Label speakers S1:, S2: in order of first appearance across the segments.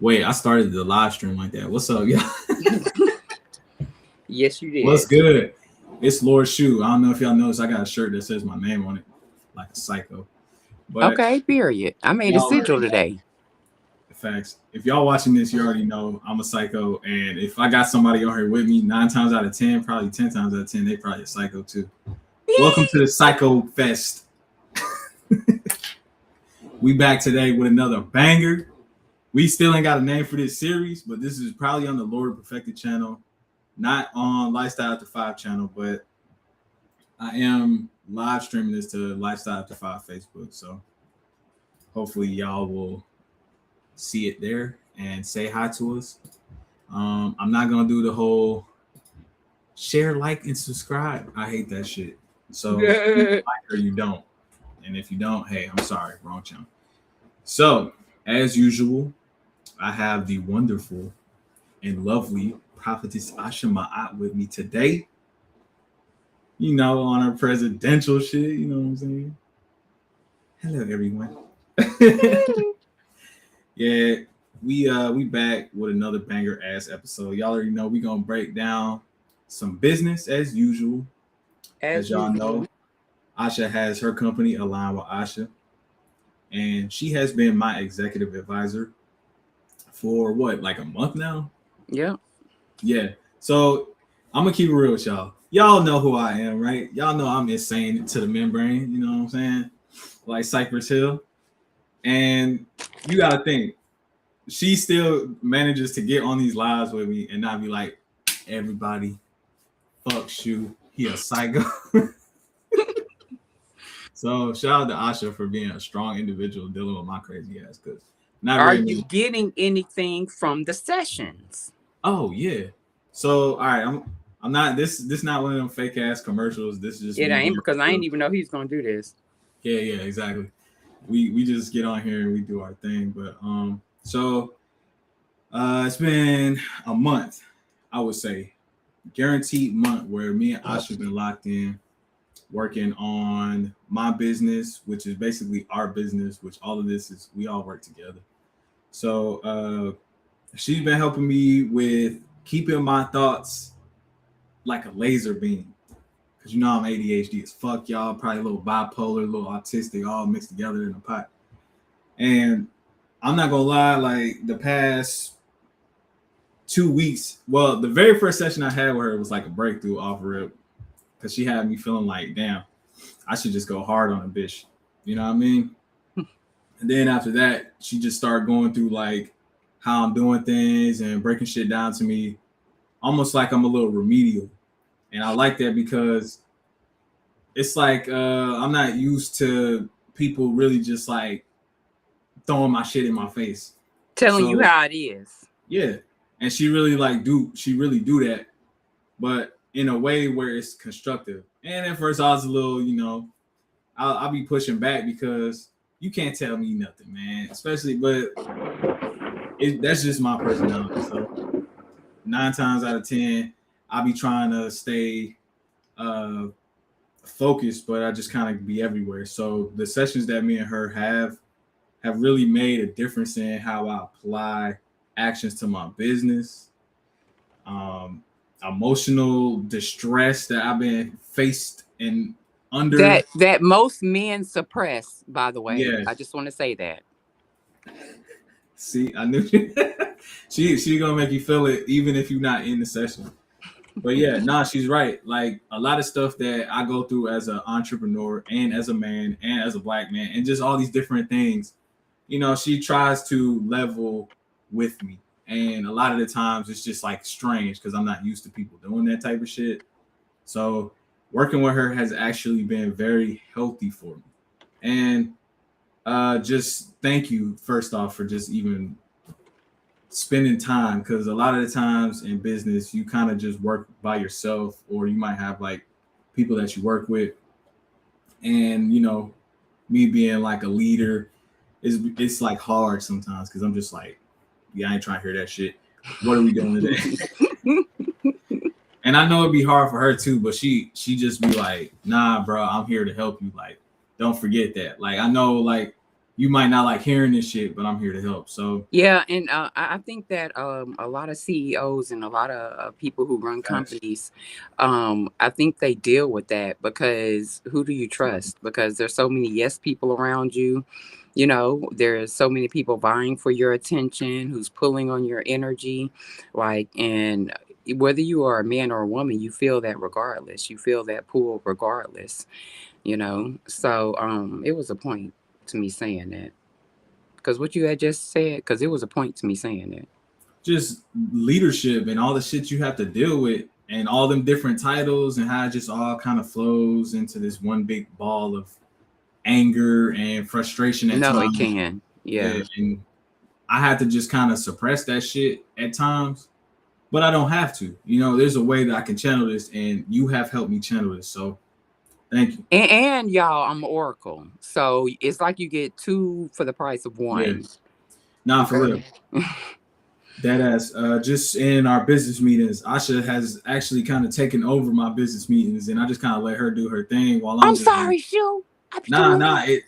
S1: Wait, I started the live stream like that. What's up, y'all?
S2: Yes, you
S1: What's
S2: did.
S1: good? It's Lord Shoe. I don't know if y'all noticed. I got a shirt that says my name on it, like a psycho. But
S2: Okay, period. I made a
S1: y'all
S2: sigil
S1: already know
S2: today.
S1: the facts. If y'all watching this, you already know I'm a psycho. And if I got somebody on here with me, 9 times out of 10, probably 10 times out of 10, they probably a psycho too. Welcome to the Psycho Fest. We back today with another banger. We still ain't got a name for this series, but this is probably on the Lord Perfected channel, not on Lifestyle After 5 channel, but I am live streaming this to Lifestyle After 5 Facebook. So hopefully y'all will see it there and say hi to us. I'm not gonna do the whole share, like, and subscribe. I hate that shit. So you like or you don't. And if you don't, hey, I'm sorry, wrong channel. So, as usual, I have the wonderful and lovely prophetess Asha Ma'at with me today. You know, on our presidential shit, you know what I'm saying? Hello everyone. Yeah, we back with another banger ass episode. Y'all already know we gonna break down some business as usual. As
S2: As
S1: y'all know,
S2: usual.
S1: Asha has her company aligned with Asha, and she has been my executive advisor for what, like a month now?
S2: Yep.
S1: Yeah. So I'm gonna keep it real with y'all. Y'all know who I am, right? Y'all know I'm insane to the membrane. You know what I'm saying? Like Cypress Hill, and you gotta think she still manages to get on these lives with me and not be like, everybody, fuck Shu, he a psycho. So shout out to Asha for being a strong individual dealing with my crazy ass. Cause not
S2: Are
S1: very
S2: you
S1: many.
S2: getting anything from the sessions?
S1: Oh yeah. So all right, I'm not this not one of them fake ass commercials. This is just
S2: It
S1: me
S2: ain't
S1: being
S2: because I
S1: real.
S2: ain't even know he's gonna do this.
S1: Yeah, exactly. We just get on here and we do our thing. But so it's been a month, I would say, guaranteed month where me and Asha have been locked in, working on my business, which is basically our business, which all of this is we all work together. So she's been helping me with keeping my thoughts like a laser beam. Cause you know I'm ADHD as fuck, y'all. Probably a little bipolar, a little autistic, all mixed together in a pot. And I'm not gonna lie, like the past 2 weeks, well, the very first session I had with her was like a breakthrough off rip, because she had me feeling like, damn, I should just go hard on a bitch. You know what I mean? And then after that, she just started going through like how I'm doing things and breaking shit down to me, almost like I'm a little remedial. And I like that because it's like I'm not used to people really just like throwing my shit in my face.
S2: Telling you
S1: So
S2: how it is.
S1: yeah, and she really do that, but in a way where it's constructive. And at first I was a little, I'll be pushing back because you can't tell me nothing, man. Especially, but that's just my personality. So 9 times out of 10, I'll be trying to stay uh, focused, but I just kind of be everywhere. So the sessions that me and her have really made a difference in how I apply actions to my business. Um, Emotional distress that I've been faced and under.
S2: That most men suppress, by the way.
S1: Yeah,
S2: I just want to say that.
S1: see, I knew she gonna make you feel it even if you're not in the session. But yeah, nah, she's right. Like a lot of stuff that I go through as an entrepreneur and as a man and as a black man and just all these different things, she tries to level with me. And a lot of the times it's just like strange because I'm not used to people doing that type of shit. So working with her has actually been very healthy for me. And just thank you first off for just even spending time, because a lot of the times in business you kind of just work by yourself, or you might have like people that you work with, and me being like a leader it's like hard sometimes because I'm just like, yeah, I ain't trying to hear that shit. What are we doing today? And I know it'd be hard for her too, but she just be like, nah, bro, I'm here to help you. Like, don't forget that. Like, I know, like, you might not like hearing this shit, but I'm here to help. So
S2: Yeah, and I think that a lot of CEOs and a lot of people who run
S1: facts.
S2: companies, I think they deal with that because who do you trust? Because there's so many yes people around you. You know, there's so many people vying for your attention, who's pulling on your energy, like, and whether you are a man or a woman, you feel that regardless. You feel that pull regardless. You know, so it was a point to me saying that. Because what you had just said, because it was a point to me saying that.
S1: Just leadership and all the shit you have to deal with and all them different titles and how it just all kind of flows into this one big ball of anger and frustration at
S2: No, it
S1: times.
S2: can.
S1: Yeah,
S2: Yeah.
S1: and I had to just kind of suppress that shit at times, but I don't have to. You know, there's a way that I can channel this, and you have helped me channel this. So thank you.
S2: And y'all, I'm Oracle. So it's like you get two for the price of
S1: Yeah,
S2: one.
S1: nah, for real.
S2: Okay.
S1: That ass. Just in our business meetings, Asha has actually kind of taken over my business meetings, and I just kind of let her do her thing while I'm
S2: I'm
S1: just
S2: sorry, Shu.
S1: nah.
S2: Absolutely.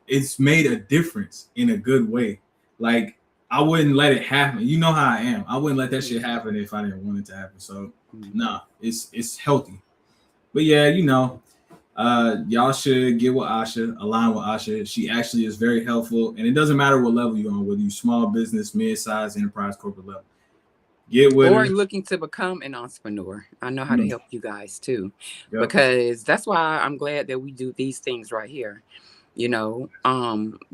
S1: It's made a difference in a good way. Like I wouldn't let it happen. You know how I am. I wouldn't let that shit happen if I didn't want it to happen. So nah, it's healthy. But yeah, you know, y'all should get with Asha, align with Asha. She actually is very helpful, and it doesn't matter what level you're on, whether you small business, mid-size, enterprise, corporate level. Get with
S2: Or
S1: her.
S2: looking to become an entrepreneur. I know how to
S1: Mm,
S2: help you guys too.
S1: yep.
S2: Because that's why I'm glad that we do these things right here. You know,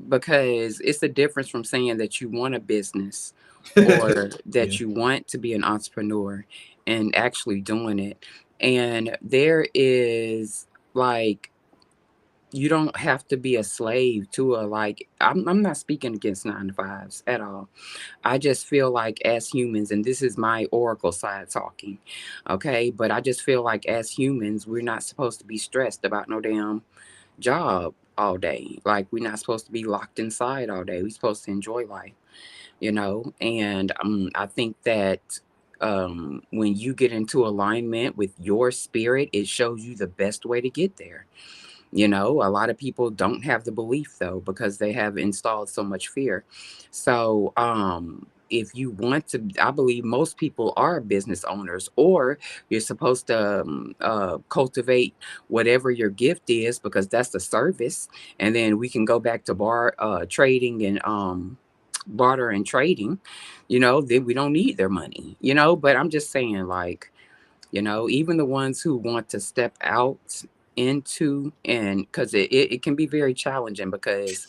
S2: because it's a difference from saying that you want a business or
S1: Yeah.
S2: that you want to be an entrepreneur and actually doing it. And there is like you don't have to be a slave to a like I'm not speaking against 9 to 5s at all. I just feel like as humans, and this is my oracle side talking, okay, but I just feel like as humans we're not supposed to be stressed about no damn job all day. Like we're not supposed to be locked inside all day. We're supposed to enjoy life, you know. And I think that when you get into alignment with your spirit, it shows you the best way to get there. You know, a lot of people don't have the belief though because they have installed so much fear. So, if you want to, I believe most people are business owners, or you're supposed to cultivate whatever your gift is because that's the service. And then we can go back to trading and barter and trading, you know, then we don't need their money, you know. But I'm just saying, like, you know, even the ones who want to step out into and because it can be very challenging because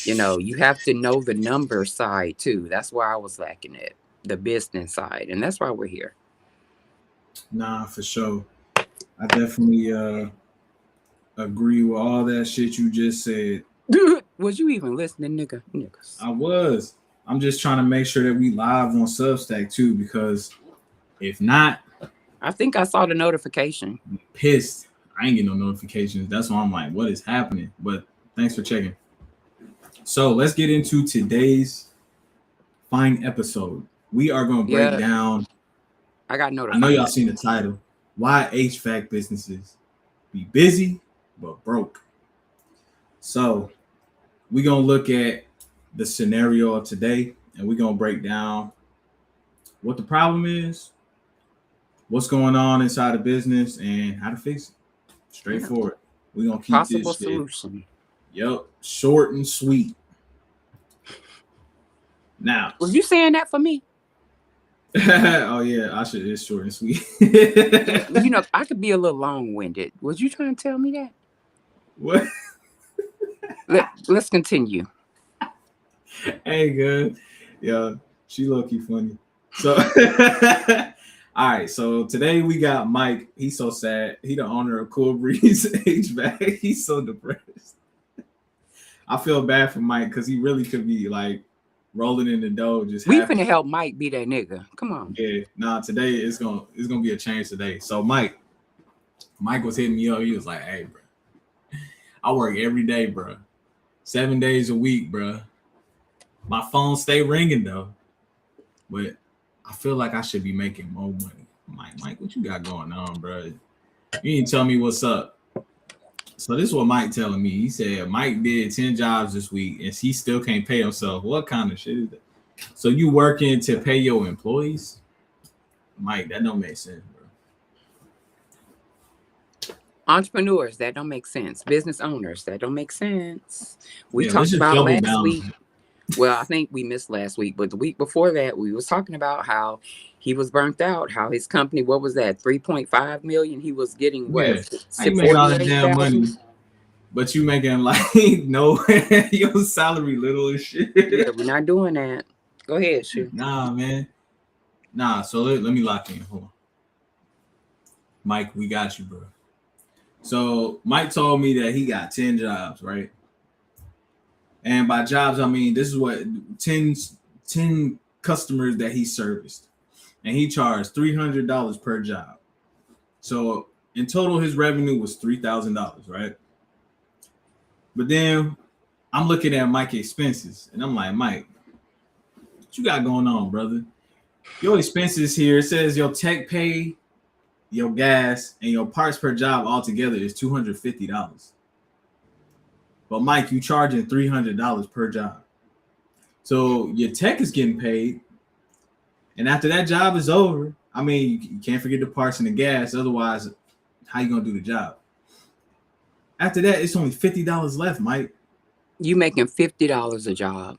S2: you know you have to know the number side too. That's why I was lacking it, the business side, and that's why we're here.
S1: Nah, for sure. I definitely agree with all that shit you just said.
S2: Was you even listening, niggas?
S1: I was. I'm just trying to make sure that we live on Substack too, because if not,
S2: I think I saw the notification.
S1: I'm pissed. I ain't getting no notifications. That's why I'm like, what is happening? But thanks for checking. So let's get into today's fine episode. We are going to break
S2: Yeah,
S1: down.
S2: I got
S1: I know y'all
S2: notified.
S1: seen the title. Why HVAC businesses be busy but broke. So we're going to look at the scenario of today, and we're going to break down what the problem is, what's going on inside the business, and how to fix it.
S2: Yeah.
S1: Straightforward. We're going to keep
S2: Possible
S1: this shit,
S2: solution.
S1: yep, short and sweet. Now,
S2: Was you saying that for me?
S1: oh yeah, I should is short and sweet.
S2: You know, I could be a little long-winded. Was you trying to tell me that?
S1: What?
S2: Let's continue.
S1: Hey, good. Yeah, she low key funny. So, all right. So today we got Mike. He's so sad. He the owner of Cool Breeze HVAC. He's so depressed. I feel bad for Mike because he really could be like rolling in the dough, just
S2: We
S1: happy.
S2: finna help Mike be that nigga. Come on.
S1: Yeah. Nah. Today it's gonna be a change today. So Mike was hitting me up. He was like, "Hey, bro, I work every day, bro. 7 days a week, bro. My phone stay ringing though, but I feel like I should be making more money." Mike, what you got going on, bro? You didn't tell me what's up. So this is what Mike telling me. He said Mike did 10 jobs this week and he still can't pay himself. What kind of shit is that? So you working to pay your employees? Mike, that don't make sense, bro.
S2: Entrepreneurs, that don't make sense. Business owners, that don't make sense. We
S1: Yeah, let's
S2: talked
S1: just
S2: about
S1: double
S2: last
S1: balance
S2: week.
S1: it.
S2: Well, I think we missed last week, but the week before that, we was talking about how he was burnt out, how his company, what was that, 3.5 million? He was getting
S1: Yeah.
S2: what,
S1: How you making all that damn
S2: 48,000?
S1: money, but you making like no your salary little as shit?
S2: Yeah, we're not doing that. Go ahead, Shu.
S1: Nah, man. Nah, so let me lock in. Hold on. Mike, we got you, bro. So Mike told me that he got 10 jobs, right? And by jobs, I mean this is what 10 customers that he serviced. And he charged $300 per job. So in total, his revenue was $3,000, right? But then I'm looking at Mike's expenses, and I'm like, Mike, what you got going on, brother? Your expenses here, it says your tech pay, your gas, and your parts per job altogether is $250. But Mike, you charging $300 per job. So your tech is getting paid, and after that job is over, I mean, you can't forget the parts and the gas. Otherwise, how you gonna do the job? After that, it's only $50 left, Mike.
S2: You making $50 a job,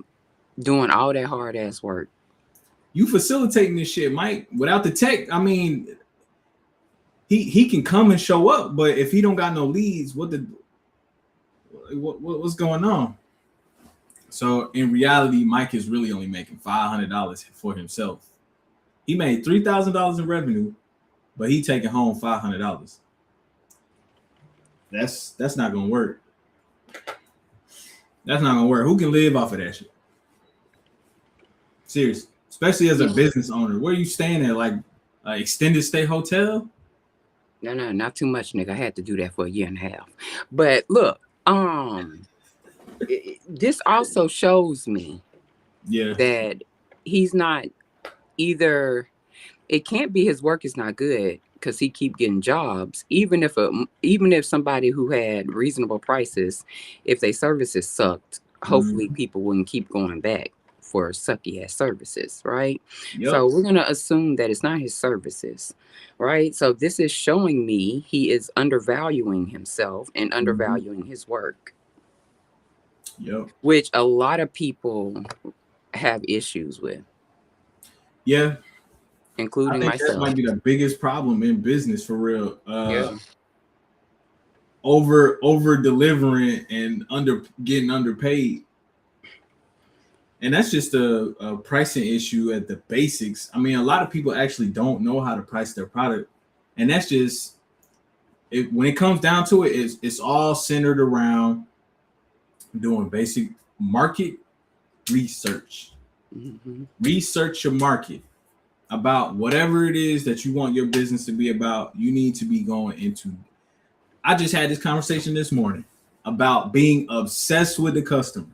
S2: doing all that hard ass work.
S1: You facilitating this shit, Mike. Without the tech, I mean, he can come and show up, but if he don't got no leads, what's going on? So in reality, Mike is really only making $500 for himself. He made $3,000 in revenue, but he taking home $500. That's not gonna work. That's not gonna work. Who can live off of that shit? Seriously, especially as a business owner. Where are you staying at? Like extended stay hotel?
S2: No, not too much, nigga. I had to do that for a year and a half. But look, this also shows me
S1: Yeah.
S2: that he's not either. It can't be his work is not good because he keep getting jobs. Even if somebody who had reasonable prices, if their services sucked, hopefully people wouldn't keep going back for sucky ass services, right?
S1: Yep.
S2: So we're gonna assume that it's not his services, right? So this is showing me he is undervaluing himself and undervaluing his work.
S1: Yep.
S2: Which a lot of people have issues with.
S1: Yeah.
S2: Including
S1: I think
S2: myself.
S1: that might be the biggest problem in business for real.
S2: Yeah.
S1: Over delivering and getting underpaid. And that's just a pricing issue at the basics. I mean, a lot of people actually don't know how to price their product. And that's just when it comes down to it, it's all centered around doing basic market research.
S2: Mm-hmm.
S1: Research your market about whatever it is that you want your business to be about. You need to be going into. I just had this conversation this morning about being obsessed with the customer.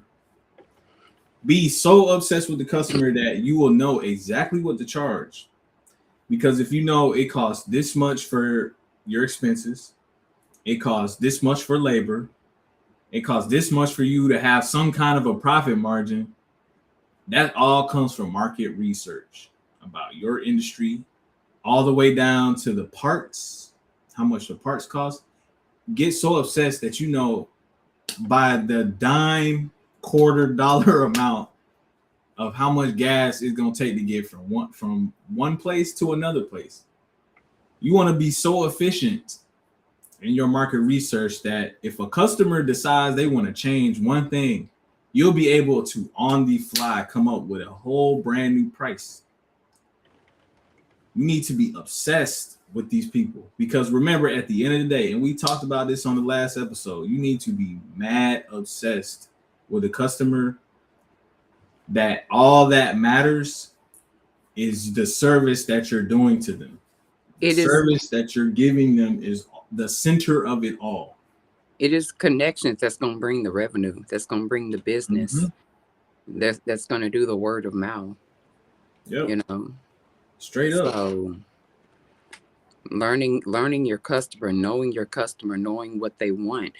S1: Be so obsessed with the customer that you will know exactly what to charge. Because if you know it costs this much for your expenses, it costs this much for labor, it costs this much for you to have some kind of a profit margin, that all comes from market research about your industry, all the way down to the parts, how much the parts cost. Get so obsessed that you know by the dime, quarter dollar amount of how much gas it's gonna take to get from one place to another place. You want to be so efficient in your market research that if a customer decides they want to change one thing, you'll be able to on the fly come up with a whole brand new price. You need to be obsessed with these people because remember, at the end of the day, and we talked about this on the last episode, you need to be mad obsessed with a customer that all that matters is the service that you're doing to them. The service that you're giving them is the center of it all.
S2: It is connections that's going to bring the revenue, that's going to bring the business, that's going to do the word of mouth.
S1: Yep.
S2: You know,
S1: straight up.
S2: So learning your customer, knowing what they want.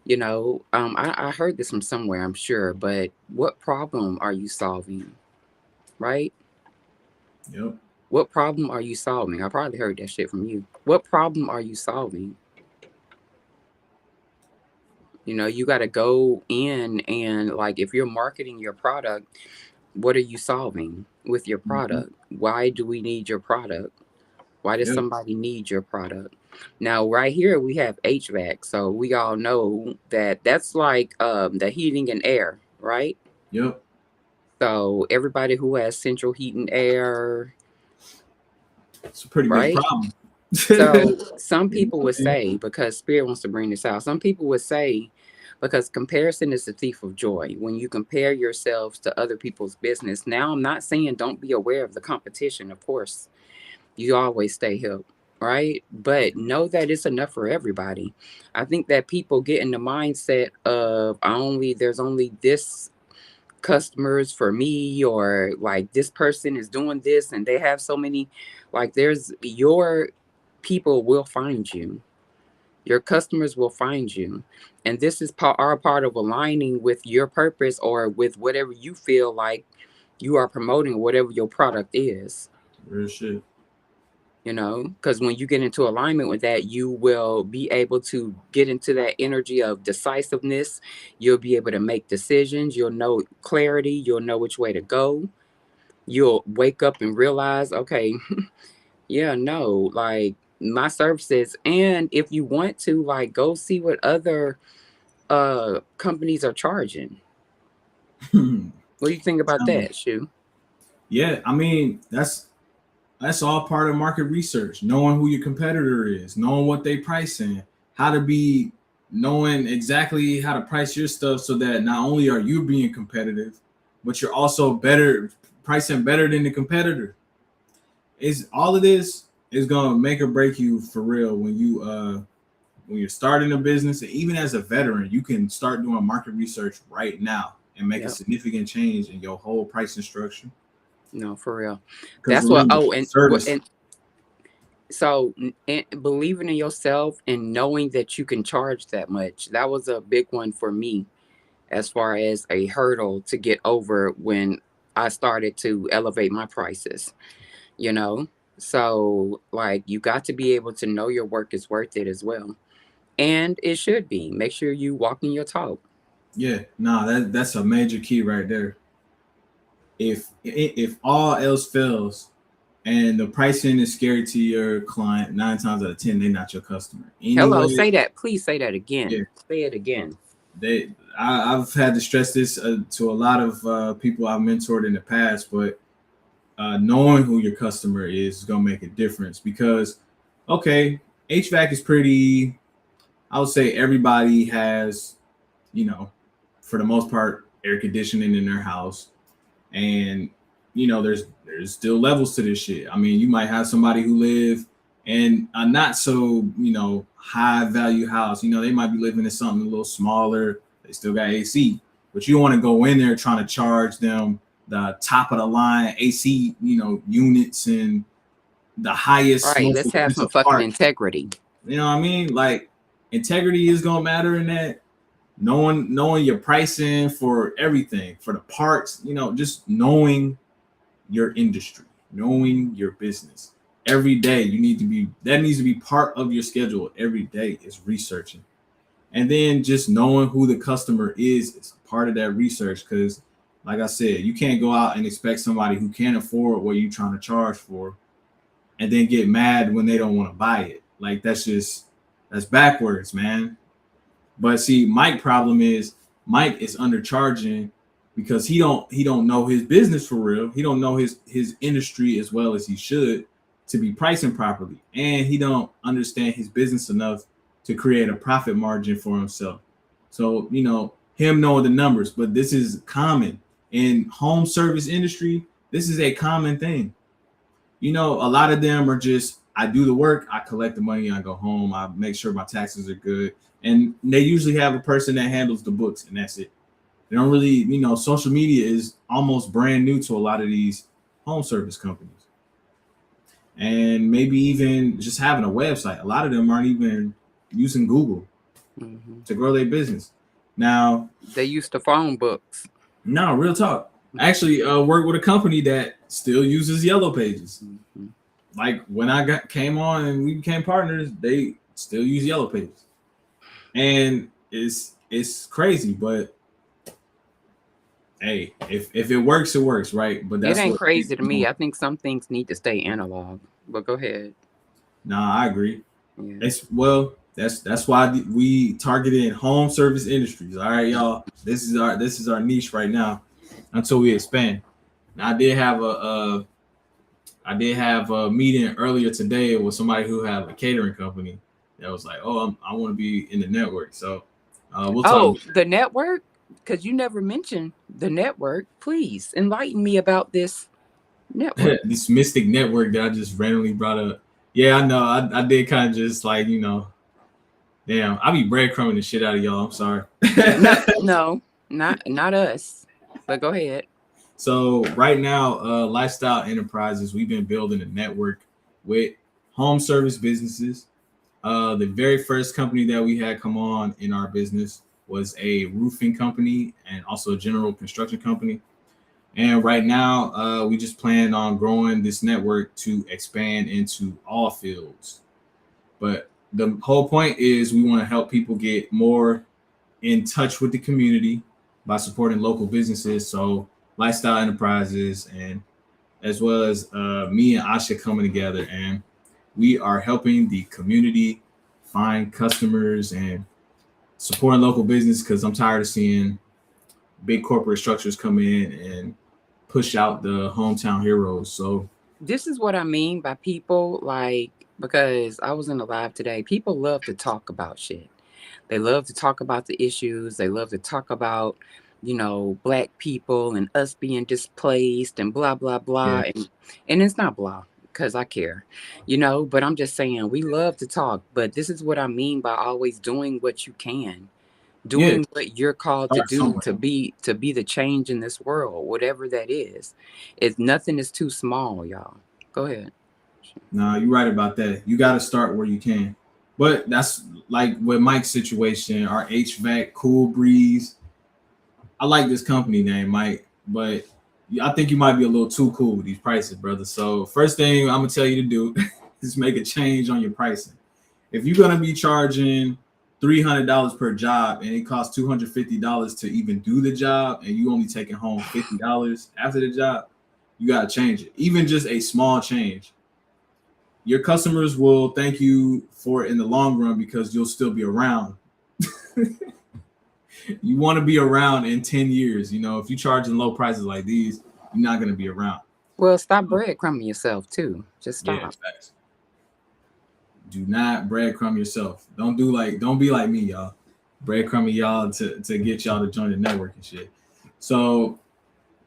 S2: I heard this from somewhere, I'm sure, but what problem are you solving, right?
S1: Yep.
S2: What problem are you solving? I probably heard that shit from you. What problem are you solving? You got to go in and, like, if you're marketing your product, what are you solving with your
S1: Hmm.
S2: product? Why do we need your product? Why does
S1: Yep.
S2: somebody need your product? Now, right here, we have HVAC. So we all know that that's like the heating and air, right?
S1: Yep.
S2: So everybody who has central heat and air,
S1: It's a pretty big
S2: right?
S1: problem.
S2: So some
S1: You know
S2: people
S1: what
S2: would
S1: I mean?
S2: say, because Spirit wants to bring this out, some people would say, because comparison is the thief of joy. When you compare yourselves to other people's business, now I'm not saying don't be aware of the competition. Of course, you always stay help, right? But know that it's enough for everybody. I think that people get in the mindset of there's only this customers for me, or like this person is doing this and they have so many, like there's your people will find you, your customers will find you, and this is our part of aligning with your purpose, or with whatever you feel like you are promoting, whatever your product is.
S1: Real shit.
S2: Because when you get into alignment with that, you will be able to get into that energy of decisiveness. You'll be able to make decisions. You'll know clarity. You'll know which way to go. You'll wake up and realize, okay, yeah, no, like my services. And if you want to, like, go see what other companies are charging. What do you think about that, Shu?
S1: Yeah, I mean that's all part of market research. Knowing who your competitor is, knowing what they price in, how to be, knowing exactly how to price your stuff so that not only are you being competitive, but you're also better pricing better than the competitor. Is all of this is gonna make or break you for real when you're starting a business, and even as a veteran, you can start doing market research right now and make a
S2: Yep.
S1: significant change in your whole pricing structure.
S2: No, for real.
S1: Because
S2: That's what.
S1: remember,
S2: Oh,
S1: service.
S2: and so believing in yourself and knowing that you can charge that much, that was a big one for me, as far as a hurdle to get over when I started to elevate my prices, you know? So, like, you got to be able to know your work is worth it as well. And it should be. Make sure you walking your talk.
S1: Yeah, nah, that's a major key right there. If all else fails and the pricing is scary to your client, 9 times out of 10 they're not your customer
S2: Hello,
S1: anyway.
S2: say that. Please say that
S1: Yeah,
S2: again. Say it again.
S1: I've had to stress this to a lot of people I've mentored in the past, but knowing who your customer is gonna make a difference because, okay, HVAC is pretty. I would say everybody has, you know, for the most part, air conditioning in their house, and there's still levels to this shit. I mean, you might have somebody who live in a not so high value house. They might be living in something a little smaller. They still got AC, but you don't want to go in there trying to charge them the top of the line AC, units and the highest,
S2: Right.
S1: most
S2: Let's have some
S1: expensive
S2: fucking
S1: parts.
S2: integrity.
S1: You know what I mean? Like integrity is gonna matter in that. Knowing your pricing for everything, for the parts, just knowing your industry, knowing your business. Every day you need to be that needs to be part of your schedule. Every day is researching. And then just knowing who the customer is part of that research. Cause like I said, you can't go out and expect somebody who can't afford what you're trying to charge for and then get mad when they don't want to buy it. Like that's backwards, man. But see, Mike is undercharging because he don't know his business for real. He don't know his industry as well as he should to be pricing properly, and he don't understand his business enough to create a profit margin for himself. So him knowing the numbers, but this is common in home service industry. This is a common thing. A lot of them are just I do the work, I collect the money, I go home, I make sure my taxes are good, and they usually have a person that handles the books, and that's it. They don't really, social media is almost brand new to a lot of these home service companies, and maybe even just having a website. A lot of them aren't even using Google.
S2: Hmm.
S1: to grow their business. Now,
S2: They used to phone books.
S1: no, real talk. I actually work with a company that still uses yellow pages.
S2: Hmm.
S1: Like when I came on and we became partners, they still use yellow pages, and it's crazy. But hey, if it works, it works, right? But
S2: It
S1: that's
S2: ain't
S1: what
S2: crazy to me. I think some things need to stay analog. But go ahead.
S1: Nah, I agree.
S2: Yeah.
S1: It's well, that's why we targeted home service industries. All right, y'all. This is our niche right now until we expand. Now, I did have a meeting earlier today with somebody who had a catering company that was like, "Oh, I want to be in the network." So we'll talk
S2: Oh,
S1: about
S2: the network? Because you never mentioned the network. Please enlighten me about this network.
S1: this mystic network that I just randomly brought up. Yeah, I know. I did kind of just like damn. I be breadcrumbing the shit out of y'all. I'm sorry.
S2: No, no, not us. But go ahead.
S1: So right now, Lifestyle Enterprises, we've been building a network with home service businesses. The very first company that we had come on in our business was a roofing company and also a general construction company. And right now, we just plan on growing this network to expand into all fields. But the whole point is we want to help people get more in touch with the community by supporting local businesses. So Lifestyle Enterprises and as well as me and Asha coming together, and we are helping the community find customers and supporting local business because I'm tired of seeing big corporate structures come in and push out the hometown heroes. So
S2: This is what I mean by people like, because I was in the live today. People love to talk about shit. They love to talk about the issues. They love to talk about, black people and us being displaced and blah blah blah.
S1: yeah,
S2: And it's not blah because I care, but I'm just saying we love to talk. But this is what I mean by always doing what you can,
S1: yeah,
S2: doing what you're called to
S1: start
S2: do
S1: somewhere.
S2: to be the change in this world, whatever that is. It's nothing is too small, y'all. Go ahead.
S1: Nah, you're right about that. You got to start where you can. But that's like with Mike's situation, our HVAC, Cool Breeze. I like this company name, Mike, but I think you might be a little too cool with these prices, brother. So first thing I'm gonna tell you to do is make a change on your pricing. If you're gonna be charging $300 per job and it costs $250 to even do the job, and you only taking home $50 after the job, you gotta change it. Even just a small change. Your customers will thank you for it in the long run because you'll still be around. You want to be around in 10 years. If you're charging low prices like these, you're not going to be around.
S2: Well, stop breadcrumbing yourself too. Just
S1: Yeah,
S2: stop.
S1: facts. Do not breadcrumb yourself. Don't be like me, y'all. Breadcrumbing y'all to get y'all to join the network and shit. So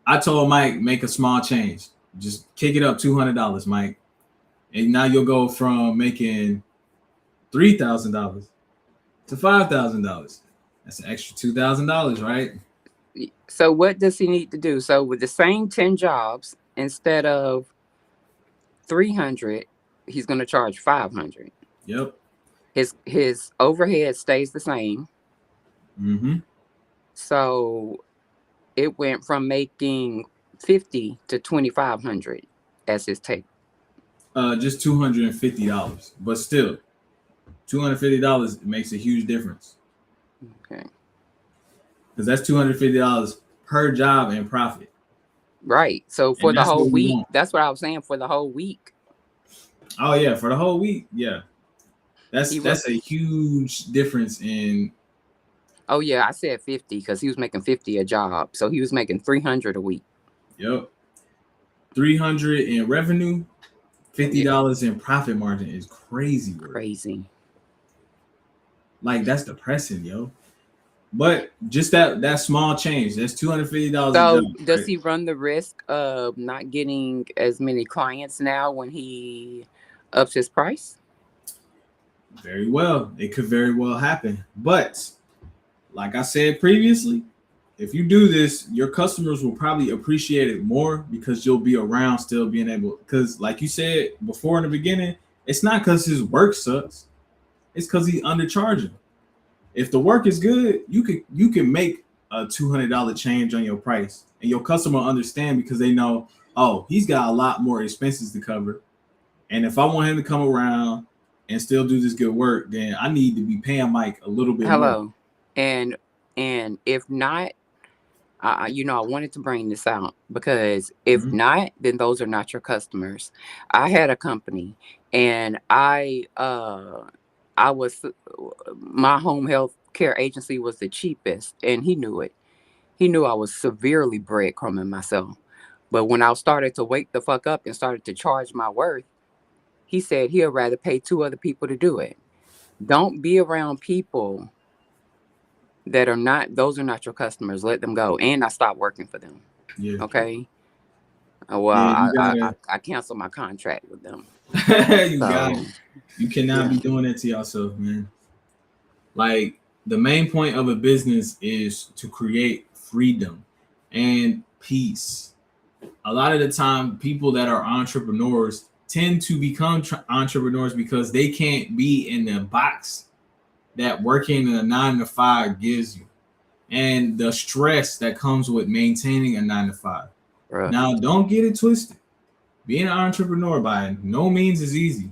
S1: I told Mike, make a small change. Just kick it up $200, Mike. And now you'll go from making $3,000 to $5,000. That's an extra $2,000, right?
S2: So what does he need to do? So with the same 10 jobs, instead of 300, he's going to charge 500.
S1: Yep.
S2: His overhead stays the same.
S1: Mm-hmm.
S2: So it went from making 50 to 2500 as his take.
S1: Just $250, but still, $250 makes a huge difference
S2: Okay.
S1: because that's $250 per job in profit,
S2: Right. So for
S1: and
S2: the
S1: that's
S2: whole
S1: what we
S2: week,
S1: want.
S2: that's what I was saying, for the whole week.
S1: Oh yeah, for the whole week, yeah, that's
S2: He was
S1: that's a huge difference in.
S2: Oh yeah, I said 50 cuz he was making 50 a job. So he was making 300 a week.
S1: Yep, 300 in revenue, fifty
S2: Yeah,
S1: dollars in profit margin is crazy work.
S2: crazy.
S1: Like that's depressing, yo. But just that small change, that's $250 a job,
S2: So does
S1: right?
S2: he run the risk of not getting as many clients now when he ups his price?
S1: Very well, it could very well happen, but like I said previously, if you do this, your customers will probably appreciate it more because you'll be around still being able. Because, like you said before in the beginning, it's not because his work sucks, it's because he's undercharging. if the work is good, you can make a $200 change on your price, and your customer understand because they know, oh, he's got a lot more expenses to cover, and if I want him to come around and still do this good work, then I need to be paying Mike a little bit more.
S2: Hello. And if not, I wanted to bring this out because if
S1: Mhm.
S2: not, then those are not your customers. I had a company, and I was my home health care agency was the cheapest, and he knew it. He knew I was severely breadcrumbing myself. But when I started to wake the fuck up and started to charge my worth, he said he'd rather pay two other people to do it. Don't be around people that are not, those are not your customers. Let them go. And I stopped working for them.
S1: Yeah,
S2: Okay. Well,
S1: yeah, you
S2: I canceled my contract with them.
S1: gotta, you got
S2: So
S1: it. You cannot
S2: yeah,
S1: be doing that to yourself, man. Like the main point of a business is to create freedom and peace. A lot of the time, people that are entrepreneurs tend to become entrepreneurs because they can't be in the box that working in a 9 to 5 gives you, and the stress that comes with maintaining a 9 to 5.
S2: bruh.
S1: Now, don't get it twisted. Being an entrepreneur by no means is easy.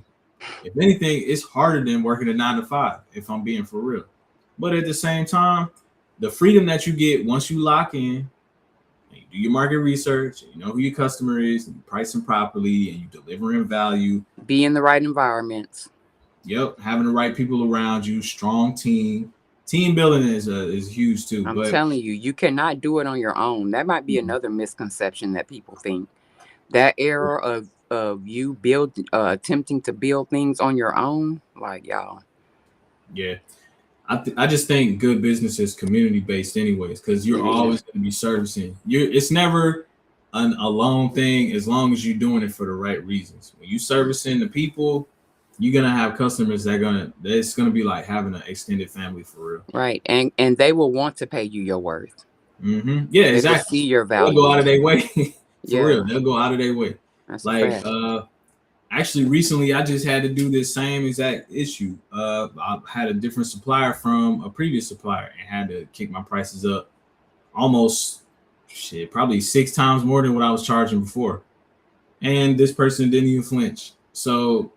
S1: If anything, it's harder than working a 9 to 5, if I'm being for real. But at the same time, the freedom that you get once you lock in, and you do your market research, and you know who your customer is, and you price them properly, and you delivering value.
S2: Be in the right environments.
S1: Yep, having the right people around you, strong team. Team building is huge too.
S2: I'm
S1: But
S2: telling you, you cannot do it on your own. That might be another misconception that people think. That era of you attempting to build things on your own, like y'all.
S1: yeah, I just think good business is community based anyways, because you're
S2: It is.
S1: always going to be servicing. It's never an alone thing as long as you're doing it for the right reasons. When you servicing the people, you're gonna have customers that's gonna be like having an extended family for real.
S2: Right. And they will want to pay you your worth.
S1: Yeah,
S2: They will
S1: exactly.
S2: see your
S1: They'll go out
S2: value.
S1: of their way for real.
S2: Yeah,
S1: They'll go out of their way.
S2: that's a
S1: Like
S2: fact.
S1: actually recently I just had to do this same exact issue. I had a different supplier from a previous supplier and had to kick my prices up almost probably 6 times more than what I was charging before. And this person didn't even flinch. So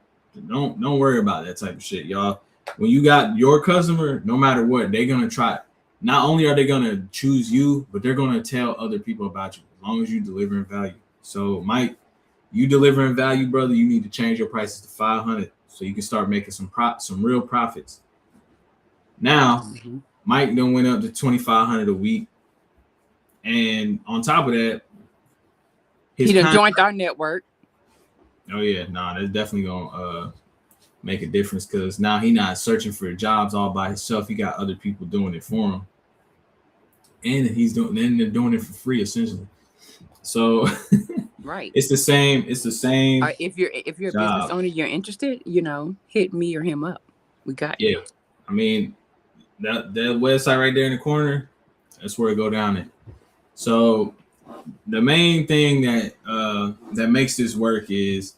S1: don't worry about that type of shit, y'all. When you got your customer, no matter what, they're gonna try. Not only are they gonna choose you, but they're gonna tell other people about you as long as you delivering value. So, Mike, you delivering value, brother. You need to change your prices to 500 so you can start making some real profits. Now,
S2: Hmm.
S1: Mike done went up to 2,500 a week, and on top of that,
S2: He
S1: his
S2: done
S1: con.
S2: joined our network.
S1: Oh yeah, nah, that's definitely gonna make a difference because now he not searching for jobs all by himself. He got other people doing it for him, and then they're doing it for free essentially. So
S2: Right.
S1: it's the same. It's the same
S2: If you're a business
S1: job.
S2: owner, you're interested, hit me or him up. We got you.
S1: Yeah, I mean that website right there in the corner. That's where it go down in. So the main thing that makes this work is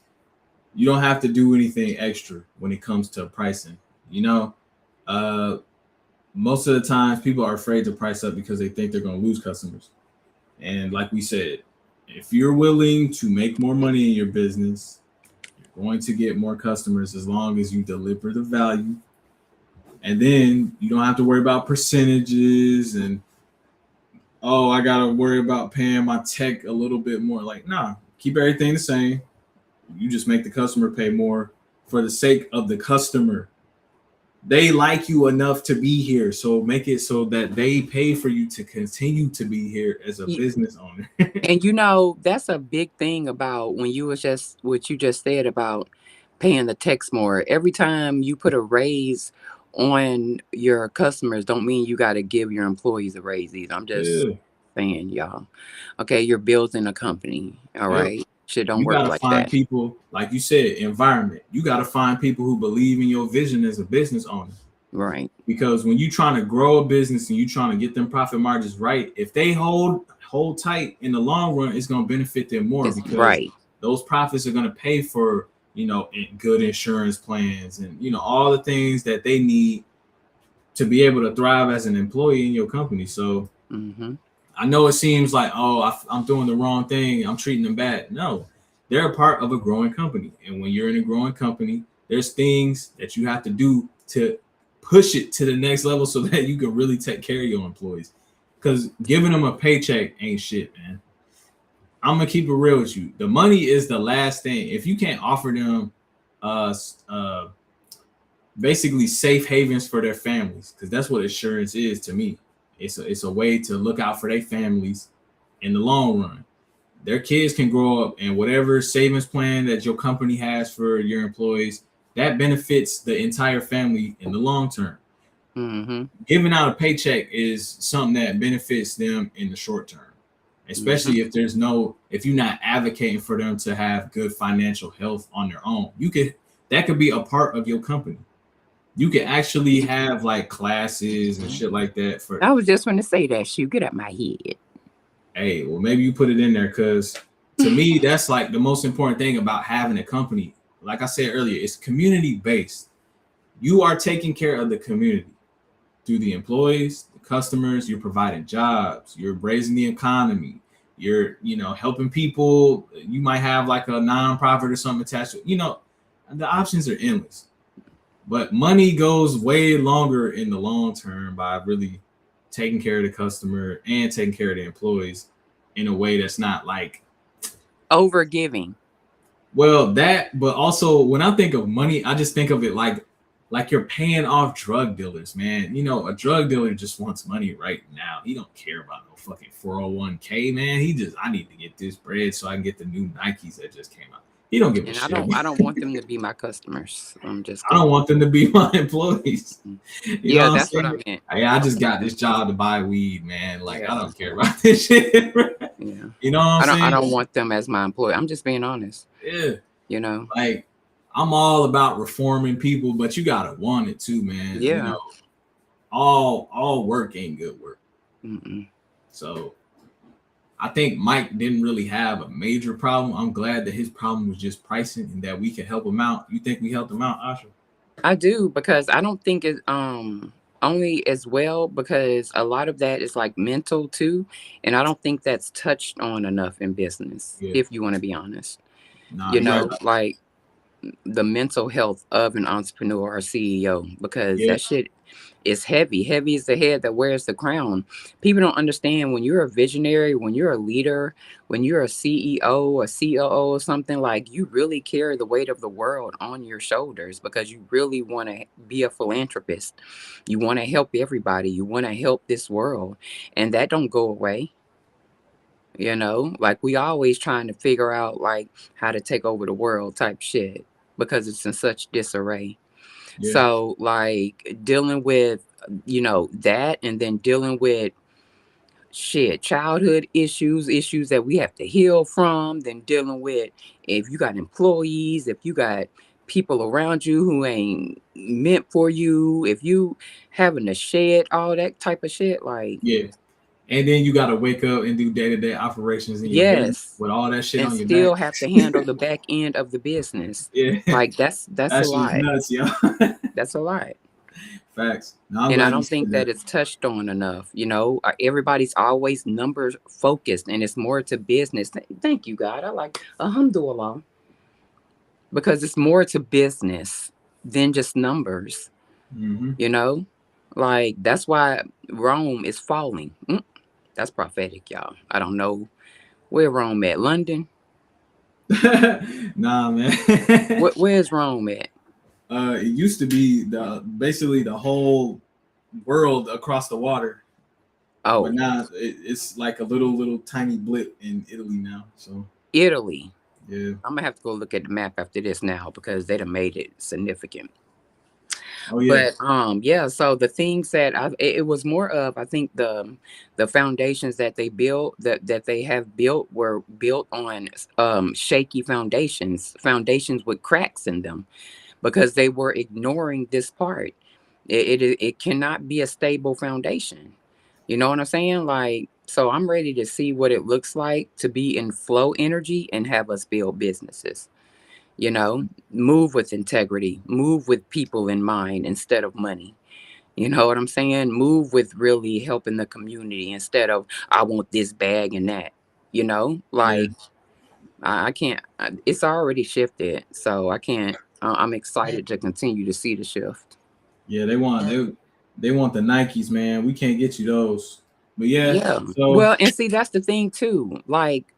S1: you don't have to do anything extra when it comes to pricing. You know, uh, most of the times people are afraid to price up because they think they're going to lose customers. And like we said, if you're willing to make more money in your business, you're going to get more customers as long as you deliver the value. And then you don't have to worry about percentages and, oh, I got to worry about paying my tech a little bit more. Like, nah, keep everything the same. You just make the customer pay more for the sake of the customer. They like you enough to be here, so make it so that they pay for you to continue to be here as a
S2: Y-
S1: business owner.
S2: And that's a big thing about when you was just what you just said about paying the techs more. Every time you put a raise on your customers, don't mean you got to give your employees a raise either. I'm just
S1: Yeah,
S2: saying, y'all. Okay, you're building a company. All
S1: yep.
S2: right, shit don't
S1: You
S2: work
S1: gotta
S2: like
S1: find
S2: that.
S1: people, like you said, environment. You gotta find people who believe in your vision as a business owner.
S2: Right.
S1: Because when you're trying to grow a business and you're trying to get them profit margins right, if they hold tight in the long run, it's gonna benefit them more
S2: It's
S1: because
S2: right.
S1: those profits are gonna pay for good insurance plans and all the things that they need to be able to thrive as an employee in your company. So
S2: Mm-hmm.
S1: I know it seems like, oh, I'm doing the wrong thing. I'm treating them bad. No, they're a part of a growing company. And when you're in a growing company, there's things that you have to do to push it to the next level so that you can really take care of your employees. Because giving them a paycheck ain't shit, man. I'm gonna keep it real with you. The money is the last thing. If you can't offer them uh, uh, basically safe havens for their families, because that's what insurance is to me. It's a way to look out for their families in the long run. Their kids can grow up, and whatever savings plan that your company has for your employees, that benefits the entire family in the long term.
S2: Mm-hmm.
S1: Giving out a paycheck is something that benefits them in the short term,
S2: Mm-hmm.
S1: especially if you're not advocating for them to have good financial health on their own. That could be a part of your company. You can actually have like classes and shit like that for.
S2: I was just going to say that. Shoot, get out my head.
S1: Hey, well, maybe you put it in there because to me, that's like the most important thing about having a company. Like I said earlier, it's community based. You are taking care of the community through the employees, the customers. You're providing jobs. You're raising the economy. You're, helping people. You might have like a nonprofit or something attached to it. The options are endless. But money goes way longer in the long term by really taking care of the customer and taking care of the employees in a way that's not like,
S2: Over giving.
S1: well, that, but also when I think of money, I just think of it like you're paying off drug dealers, man. A drug dealer just wants money right now. He don't care about no fucking 401k, man. I need to get this bread so I can get the new Nikes that just came out. He don't give a
S2: And
S1: shit.
S2: I don't want them to be my customers. I'm just
S1: I don't
S2: going.
S1: want them to be my employees. You know
S2: Yeah,
S1: what I'm
S2: that's what I
S1: saying?
S2: meant.
S1: Hey, I just got this job to buy weed, man. Like I
S2: Yeah.
S1: don't care about this shit.
S2: Yeah.
S1: You know what I'm
S2: I
S1: saying?
S2: don't want them as my employee. I'm just being honest.
S1: Yeah.
S2: You know.
S1: Like I'm all about reforming people, but you gotta want it too, man.
S2: Yeah.
S1: All work ain't good work.
S2: Mm-mm.
S1: So I think Mike didn't really have a major problem. I'm glad that his problem was just pricing and that we could help him out. You think we helped him out, Asha?
S2: I do because I don't think it only as well because a lot of that is like mental too, and I don't think that's touched on enough in business.
S1: Yeah.
S2: If you want to be honest,
S1: Nah,
S2: you
S1: you right
S2: know,
S1: about
S2: like the mental health of an entrepreneur or CEO because
S1: yeah.
S2: that shit is heavy. Heavy is the head that wears the crown. People don't understand when you're a visionary, when you're a leader, when you're a CEO, a COO or something, like you really carry the weight of the world on your shoulders because you really want to be a philanthropist. You want to help everybody. You want to help this world. And that don't go away. Like we always trying to figure out like how to take over the world type shit because it's in such disarray.
S1: Yeah.
S2: So like dealing with, that and then dealing with shit, childhood issues that we have to heal from, then dealing with if you got employees, if you got people around you who ain't meant for you, if you having to shed all that type of shit, like
S1: Yeah. And then you gotta wake up and do day-to-day operations in your business
S2: yes,
S1: with all that shit
S2: and
S1: on your back.
S2: still have to handle the back end of the business.
S1: Yeah.
S2: Like that's a
S1: That's just
S2: lot.
S1: nuts, yo.
S2: That's a lot.
S1: Facts. No, I'm
S2: And I
S1: glad you
S2: don't
S1: said
S2: think that
S1: that.
S2: it's touched on enough. Everybody's always numbers focused, and it's more to business. Thank you, God. I like alhamdulillah because it's more to business than just numbers.
S1: Mm-hmm.
S2: You know, like that's why Rome is falling. That's prophetic, y'all. I don't know where Rome at. London.
S1: Nah, man.
S2: Where's Rome at?
S1: It used to be basically the whole world across the water, but
S2: Oh,
S1: now it's like a little tiny blip in Italy now. So
S2: Italy.
S1: yeah.
S2: I'm gonna have to go look at the map after this now because they done made it significant.
S1: Oh yeah.
S2: But yeah, so the things that it was more of I think the foundations that they built that they have built were built on shaky foundations with cracks in them because they were ignoring this part. It cannot be a stable foundation. You know what I'm saying? Like, so I'm ready to see what it looks like to be in flow energy and have us build businesses. Move with integrity, move with people in mind instead of money. You know what I'm saying? Move with really helping the community instead of I want this bag and that. You know,
S1: Yeah,
S2: like I can't. It's already shifted, so I can't. I'm excited to continue to see the shift.
S1: yeah, they want the Nikes, man. We can't get you those. But yeah,
S2: Yeah.
S1: so
S2: Well, and see, that's the thing too. Like,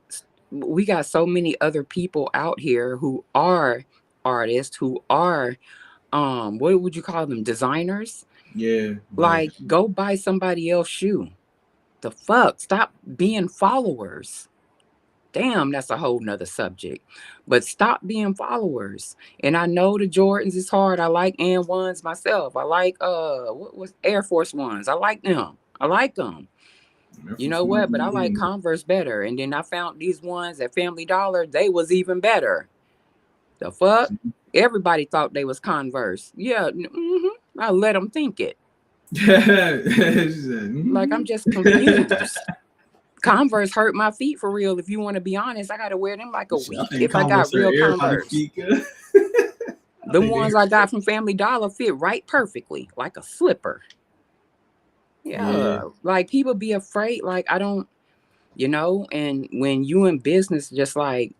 S2: we got so many other people out here who are artists, who are what would you call them? Designers.
S1: yeah, but
S2: Like, go buy somebody else's shoe. The fuck? Stop being followers. Damn, that's a whole nother subject. But stop being followers. And I know the Jordans is hard. I like and ones myself. I like what was Air Force Ones. I like them. I like them.
S1: Air
S2: You
S1: Force
S2: know
S1: One,
S2: what? But I like
S1: yeah.
S2: Converse better. And then I found these ones at Family Dollar. They was even better. The fuck? Everybody thought they was Converse. Yeah, I let them think it.
S1: She said,
S2: Like, I'm just confused. Converse hurt my feet for real. If you want to be honest, I got to wear them like a
S1: I
S2: week
S1: think
S2: if I got
S1: Converse are
S2: real
S1: everybody
S2: Converse.
S1: feet good. I
S2: The
S1: think they
S2: ones I got from Family Dollar fit right perfectly, like a slipper.
S1: yeah,
S2: Yeah, like people be afraid. Like I don't, and when you in business, just like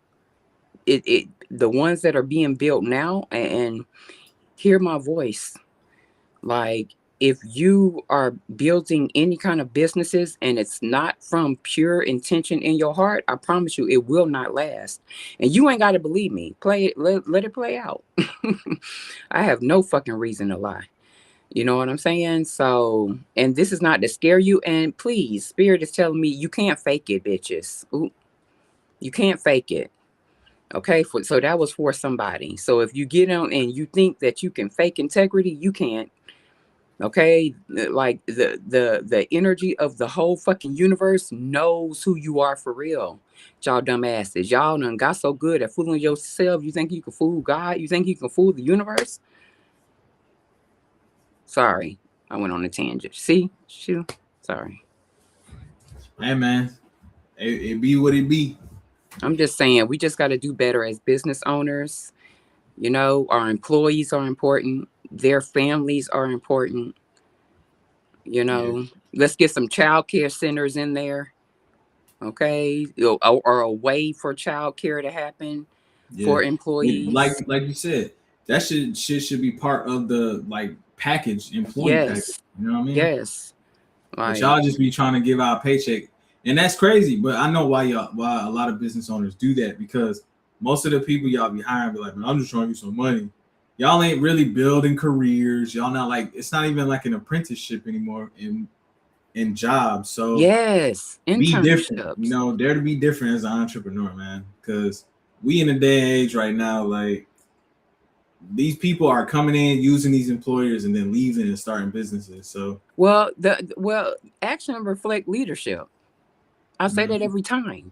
S2: the ones that are being built now, and hear my voice. Like, if you are building any kind of businesses and it's not from pure intention in your heart, I promise you it will not last. And you ain't got to believe me. Play it, let it play out. I have no fucking reason to lie. You know what I'm saying? So, and this is not to scare you. And please, Spirit is telling me you can't fake it, bitches. Ooh, you can't fake it. Okay, so that was for somebody. So if you get on and you think that you can fake integrity, you can't. Okay, like the energy of the whole fucking universe knows who you are for real. Y'all dumbasses, y'all done got so good at fooling yourself. You think you can fool God? You think you can fool the universe? Sorry, I went on a tangent. See, shoot, sorry.
S1: hey man, it be what it be.
S2: I'm just saying we just got to do better as business owners. Our employees are important. Their families are important. You
S1: Yeah,
S2: know, let's get some child care centers in there. Okay, or a way for child care to happen
S1: yeah.
S2: for
S1: Like
S2: employees.
S1: you said, that should be part of the like package, employee package.
S2: Yes,
S1: You know what I mean?
S2: yes,
S1: But
S2: like
S1: y'all just be trying to give out a paycheck, and that's crazy. But I know why a lot of business owners do that, because most of the people y'all be hiring be like, man, I'm just trying to get some money. Y'all ain't really building careers. Y'all not like, it's not even like an apprenticeship anymore in jobs. So
S2: yes,
S1: be different. You
S2: internships.
S1: know, dare to be different as an entrepreneur, man. Because we in a day and age right now, like these people are coming in using these employers and then leaving and starting businesses. So
S2: Well, action reflect leadership. I say that
S1: mhm,
S2: every time.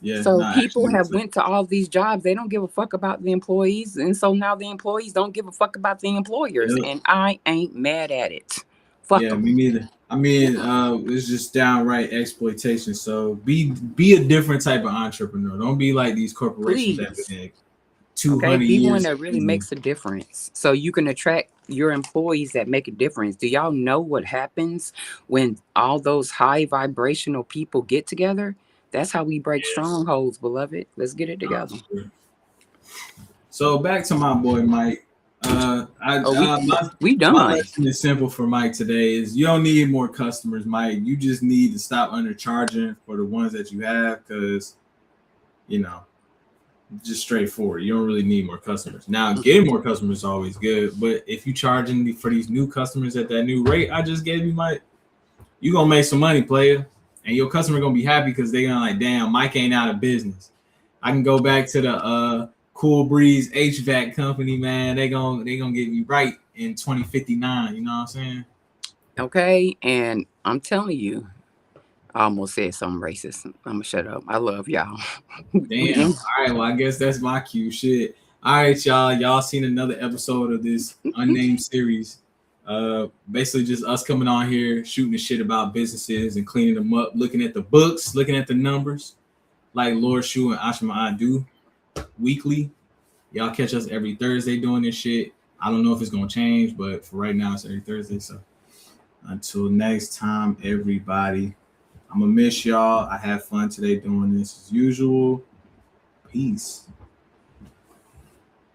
S1: yeah,
S2: So
S1: not
S2: people
S1: actually.
S2: have went to all these jobs. They don't give a fuck about the employees, and so now the employees don't give a fuck about the employers.
S1: Yeah,
S2: And I ain't mad at it. Fuck
S1: yeah, me
S2: them.
S1: neither. I mean,
S2: Yeah,
S1: it's just downright exploitation. So be a different type of entrepreneur. Don't be like these corporations that
S2: please.
S1: been there two
S2: Okay,
S1: hundred
S2: be one
S1: years.
S2: that really makes a difference so you can attract your employees that make a difference. Do y'all know what happens when all those high vibrational people get together? That's how we break
S1: Yes.
S2: strongholds, beloved. Let's get it together.
S1: So back to my boy Mike.
S2: Oh, we we
S1: My
S2: done.
S1: lesson is simple for Mike today: is you don't need more customers, Mike. You just need to stop undercharging for the ones that you have, because you know, just straightforward. You don't really need more customers. Now, getting more customers is always good, but if you charging for these new customers at that new rate I just gave you, Mike, you gonna make some money, player, and your customer gonna be happy because they gonna like, damn, Mike ain't out of business. I can go back to the Cool Breeze HVAC company, man. They gonna get me right in 2059. You know what I'm saying?
S2: Okay, and I'm telling you, I almost said something racist. I'm gonna shut up. I love y'all. we
S1: Damn. All right. Well, I guess that's my cue. Shit. All right, y'all. Y'all seen another episode of this unnamed series. Basically just us coming on here shooting the shit about businesses and cleaning them up, looking at the books, looking at the numbers, like Lord Shu and Ashma I do weekly. Y'all catch us every Thursday doing this shit. I don't know if it's gonna change, but for right now it's every Thursday. So Until next time, everybody. I'm gonna miss y'all. I had fun today doing this as usual. Peace.